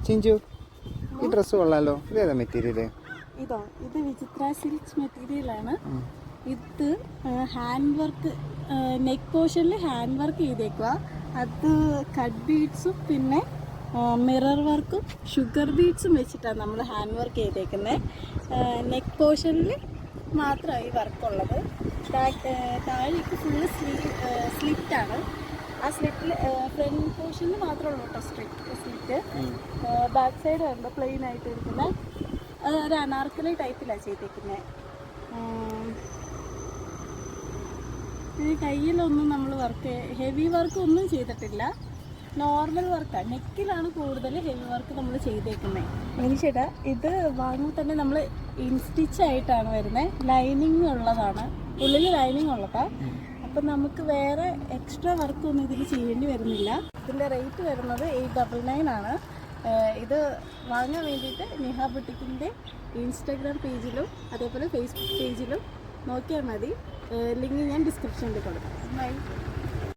ചിഞ്ചു ഈ ഡ്രസ്സ് കൊള്ളാലോ. ഇതേതാ മെറ്റീരിയല്? ഇത് വിചിത്ര സിൽക്സ് മെറ്റീരിയലാണ്. ഇത് ഹാൻഡ് വർക്ക്, നെക്ക് പോർഷനിൽ ഹാൻഡ് വർക്ക് ചെയ്തേക്കുക. അത് കട്ട് ബീഡ്സും പിന്നെ മിറർ വർക്കും ഷുഗർ ബീഡ്സും വെച്ചിട്ടാണ് നമ്മൾ ഹാൻഡ് വർക്ക് ചെയ്തേക്കുന്നത്. നെക്ക് പോർഷനിൽ മാത്രമാണ് ഈ വർക്കുള്ളത്. താഴേക്ക് ഫുള്ള് സ്ലിറ്റാണ്. ആ സ്ലിറ്റിൽ ഫ്രണ്ട് പോർഷനിൽ മാത്രമേ ഉള്ളൂ കേട്ടോ സ്ലിറ്റ്. ബാക്ക് സൈഡ് വരുമ്പോൾ പ്ലെയിൻ ആയിട്ട് ഇരിക്കുന്നത്. അത് ഒരു അനാർക്കലി ടൈപ്പിലാണ് ചെയ്തേക്കുന്നത്. കയ്യിലൊന്നും നമ്മൾ ഹെവി വർക്ക് ഒന്നും ചെയ്തിട്ടില്ല. നോർമൽ വർക്കാണ്. നെക്കിലാണ് കൂടുതൽ ഹെവി വർക്ക് നമ്മൾ ചെയ്തേക്കുന്നത്. മനുഷ്യടാ ഇത് വാങ്ങുമ്പോൾ തന്നെ നമ്മൾ ഇൻസ്റ്റിച്ച് ആയിട്ടാണ് വരുന്നത്. ലൈനിങ് ഉള്ളതാണ്, ഉള്ളിൽ ലൈനിങ് ഉള്ളതാണ്. അപ്പം നമുക്ക് വേറെ എക്സ്ട്രാ വർക്കൊന്നും ഇതിൽ ചെയ്യേണ്ടി വരുന്നില്ല. ഇതിൻ്റെ റേറ്റ് വരുന്നത് 899 ആണ്. ഇത് വാങ്ങാൻ വേണ്ടിയിട്ട് നിഹ ബുട്ടിക്കിൻ്റെ ഇൻസ്റ്റാഗ്രാം പേജിലും അതേപോലെ ഫേസ്ബുക്ക് പേജിലും നോക്കിയാൽ മതി. ലിങ്ക് ഞാൻ ഡിസ്ക്രിപ്ഷനിൽ കൊടുക്കാം. ബൈ.